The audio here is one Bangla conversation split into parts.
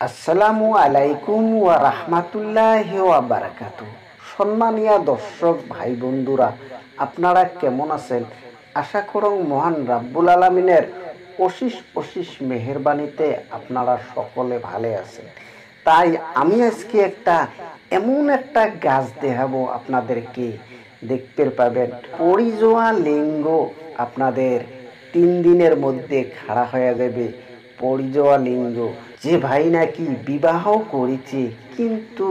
আসসালামু আলাইকুম ওয়া রাহমাতুল্লাহি ওয়া বারাকাতু। সম্মানীয় দর্শক ভাই বন্ধুরা, আপনারা কেমন আছেন? আশা করং মহান রাব্বুল আলামিনের অশেষ অশেষ মেহেরবানিতে আপনারা সকলে ভালো আছেন। তাই আমি আজকে এমন একটা গাছ দেখাবো আপনাদেরকে, দেখতে পাবেন পরিজোয়া লিঙ্গ আপনাদের 3 দিনের মধ্যে খাড়া হয়ে যাবে। পরিজোয়া লিঙ্গ, যে ভাই নাকি বিবাহ করেছে কিন্তু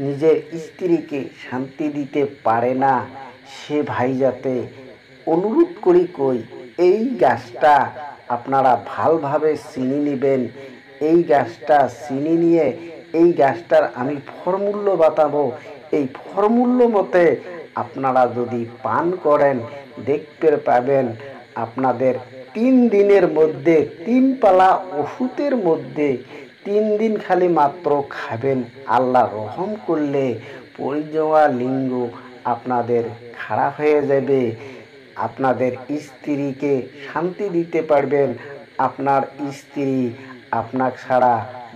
নিজের স্ত্রীকে শান্তি দিতে পারে না, সে ভাই যাতে অনুরোধ করি কই এই গাছটা আপনারা ভালোভাবে চিনি নেবেন। এই গাছটা চিনি নিয়ে এই গাছটার আমি ফর্মূল্য বাতাবো। এই ফর্মূল্য মতে আপনারা যদি পান করেন, দেখতে পাবেন আপনাদের 3 দিনের মধ্যে 3 পালা ওষুধের মধ্যে 3 দিন খালি মাত্র খাবেন, আল্লাহ রহম করলে পরিজোয়া লিঙ্গ আপনাদের খারাপ হয়ে যাবে। আপনাদের স্ত্রীকে শান্তি দিতে পারবেন, আপনার স্ত্রী আপনাকে ছাড়া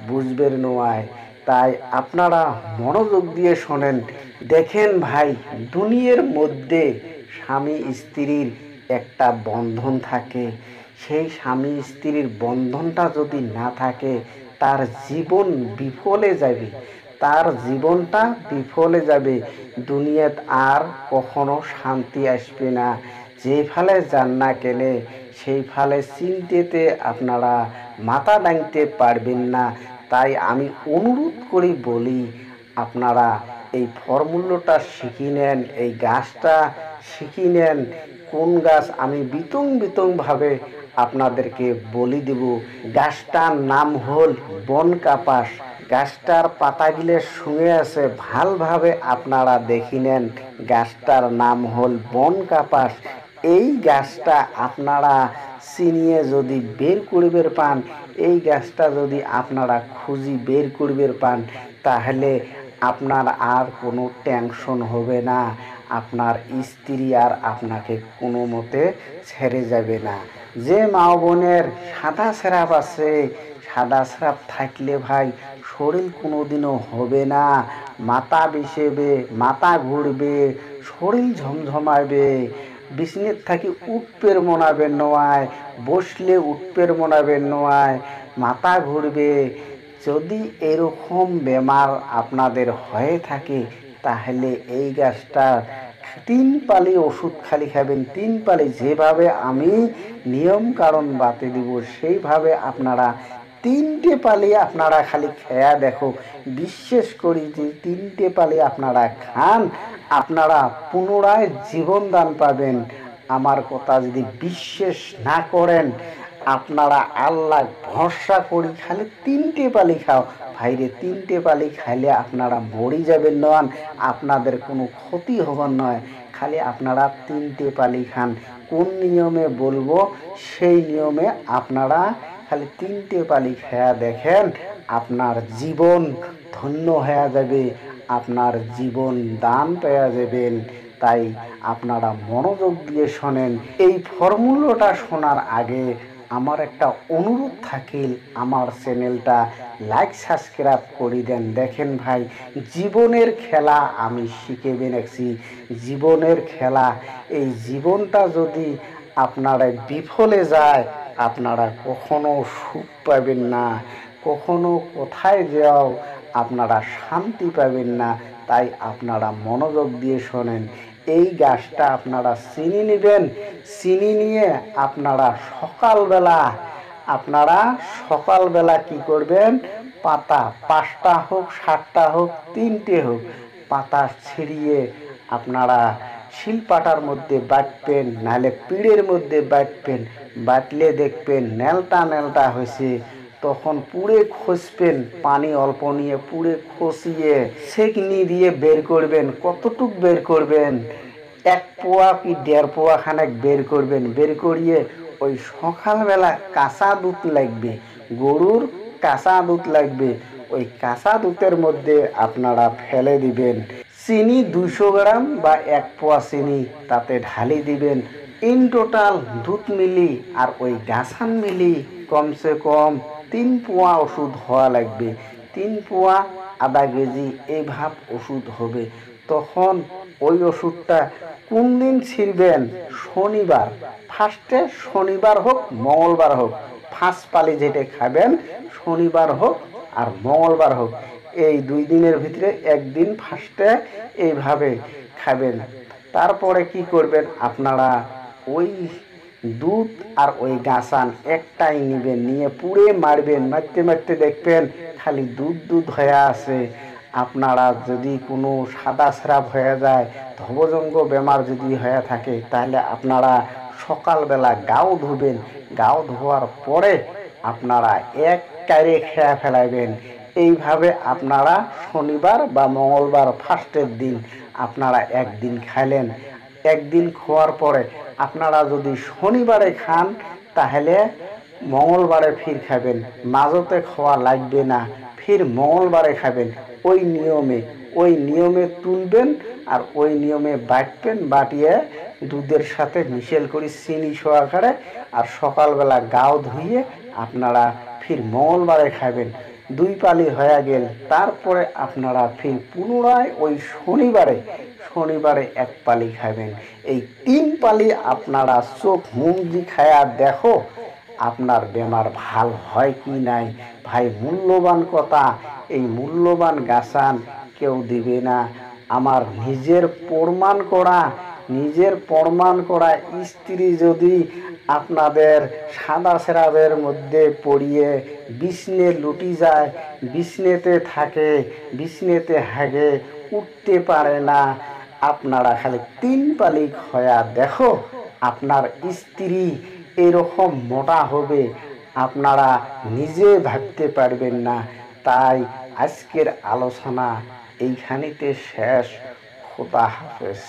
বুঝবেন নয়। তাই আপনারা মনোযোগ দিয়ে শোনেন। দেখেন ভাই, দুনিয়ার মধ্যে স্বামী স্ত্রীর একটা বন্ধন থাকে। সেই স্বামী স্ত্রীর বন্ধনটা যদি না থাকে, তার জীবন বিফলে যাবে, তার জীবনটা বিফলে যাবে। দুনিয়াতে আর কখনো শান্তি আসবে না। যে ফালে যান না কেনে সেই ফালে চিন্তাতে আপনারা মাথা ডাঙতে পারবেন না। তাই আমি অনুরোধ করি বলি, আপনারা এই ফর্মূল্যটা শিখে নেন, এই গাছটা শিখে নেন। কোন গাছ আমি বিতংভাবে আপনাদেরকে বলি দেব। গাছটার নাম হল বন কাপাস। গাছটার পাতাগুলো শুয়ে আছে, ভালোভাবে আপনারা দেখি নেন। গাছটার নাম হল বন কাপাস। এই গাছটা আপনারা চিনিয়ে যদি বের করিবার পান, এই গাছটা যদি আপনারা খুঁজি বের করিবার পান, তাহলে আপনার আর কোনো টেনশন হবে না। আপনার স্ত্রী আর আপনাকে কোনো মতে ছেড়ে যাবে না। যে মা বোনের সাদা স্রাব আছে, সাদা স্রাব থাকলে ভাই শরীর কোনোদিনও হবে না। মাথা বিষেবে, মাথা ঘুরবে, শরীর ঝমঝমাবে, বিছনের থাকি উঠপের মনাবেন নয়, বসলে উঠপের মনাবেন নয়, মাথা ঘুরবে। যদি এরকম বেমার আপনাদের হয়ে থাকে, তাহলে এই গাছটা 3 পালি ওষুধ খালি খাবেন। 3 পালি যেভাবে আমি নিয়ম কারণ বাতে দিব, সেইভাবে আপনারা 3টে পালি আপনারা খালি খেয়া দেখো। বিশ্বাস করি যে 3টে পালি আপনারা খান, আপনারা পুনরায় জীবন দান পাবেন। আমার কথা যদি বিশ্বাস না করেন, আপনারা আল্লাহ ভরসা করি খালি 3টে পালি খাও। ভাইরে 3টে পালি খাইলে আপনারা মরি যাবেন নয়, আপনাদের কোনো ক্ষতি হবার নয়। খালি আপনারা 3টে পালি খান। কোন নিয়মে বলবো সেই নিয়মে আপনারা খালি 3টে পালি খেয়া দেখেন, আপনার জীবন ধন্য হয়ে যাবে, আপনার জীবন দান পেয়ে যাবেন। তাই আপনারা মনোযোগ দিয়ে শোনেন। এই ফর্মুলাটা শোনার আগে আমার একটা অনুরোধ থাকিল, আমার চ্যানেলটা লাইক সাবস্ক্রাইব করে দেন। দেখেন ভাই, জীবনের খেলা আমি শিখে বেনেছি। জীবনের খেলা, এই জীবনটা যদি আপনারা বিফলে যায়, আপনারা কখনো সুখ পাবেন না, কখনো কোথায় যাও আপনারা শান্তি পাবেন না। তাই আপনারা মনোযোগ দিয়ে শোনেন। এই গাছটা আপনারা চিনি নেবেন। চিনি নিয়ে আপনারা সকালবেলা কি করবেন, পাতা 5টা হোক 7টা হোক 3টে হোক, পাতা ছিঁড়িয়ে আপনারা শিলপাটার মধ্যে বাটবেন, নাহলে পিড়ের মধ্যে বাটবেন। বাটলে দেখবেন নেলটা নেলটা হয়েছে, তখন পুড়ে খসবেন, পানি অল্প নিয়ে পুড়ে খসিয়ে সেকনি দিয়ে বের করবেন। কতটুক বের করবেন, 1 পোয়া কি 1.5 পোয়া খানেক বের করবেন। বের করিয়ে ওই সকালবেলা কাঁচা দুধ লাগবে, গরুর কাঁচা দুধ লাগবে, ওই কাঁচা দুধের মধ্যে আপনারা ফেলে দিবেন। চিনি 200 গ্রাম বা 1 পোয়া চিনি তাতে ঢালি দিবেন। ইন টোটাল দুধ মিলি আর ওই গাছান মিলি কমসে কম 3 পোয়া ওষুধ হওয়া লাগবে, 3 পোয়া আধা কেজি এই ভাব ওষুধ হবে। তখন ওই ওষুধটা কোন দিন ছিড়বেন? শনিবার, ফার্স্টে শনিবার হোক মঙ্গলবার হোক, ফার্স্ট পালি যেটা খাবেন শনিবার হোক আর মঙ্গলবার হোক, এই 2 দিনের ভিতরে একদিন ফার্স্টে এইভাবে খাবেন। তারপরে কি করবেন আপনারা? ওই দুধ আর ওই গাছান একটাই নিবেন, নিয়ে পুড়ে মারবেন, মারতে মারতে দেখবেন খালি দুধ দুধ হয়ে আছে। আপনারা যদি কোনো সাদা স্রাব হয়ে যায়, ধবজঙ্গ বেমার যদি হয়ে থাকে, তাহলে আপনারা সকালবেলা গাও ধুবেন, গাও ধোয়ার পরে আপনারা এক কাইরে খেয়া ফেলাইবেন। এইভাবে আপনারা শনিবার বা মঙ্গলবার ফার্স্টের দিন আপনারা একদিন খাইলেন। একদিন খাওয়ার পরে আপনারা যদি শনিবারে খান তাহলে মঙ্গলবারে ফির খাবেন, মাঝতে খাওয়া লাগবে না, ফির মঙ্গলবারে খাবেন। ওই নিয়মে তুলবেন আর ওই নিয়মে বাটবেন, বাটিয়ে দুধের সাথে মিশেল করে চিনি সহকারে আর সকালবেলা গাও ধুইয়ে আপনারা ফির মঙ্গলবারে খাবেন। 2 পালি হয়ে গেল, তারপরে আপনারা ফির পুনরায় ওই শনিবারে 1 পালি খাবেন। এই 3 পালি আপনারা চোখ মুন্দি খায়া দেখো আপনার বেমার ভাল হয় কি নাই। ভাই মূল্যবান কথা, এই মূল্যবান গাছান কেউ দিবে না। আমার নিজের প্রমাণ করা স্ত্রী যদি আপনাদের সাদা স্রাবের মধ্যে পড়িয়ে বিছনে লুটি যায়, বিছনেতে থাকে, বিছনেতে হাগে, উঠতে পারে না, আপনারা খালি 3 পালি খয়া দেখো আপনার স্ত্রী এরকম মোটা হবে, আপনারা নিজে ভাবতে পারবেন না। তাই আজকের আলোচনা এইখানেতে শেষ। খোদা হাফেজ।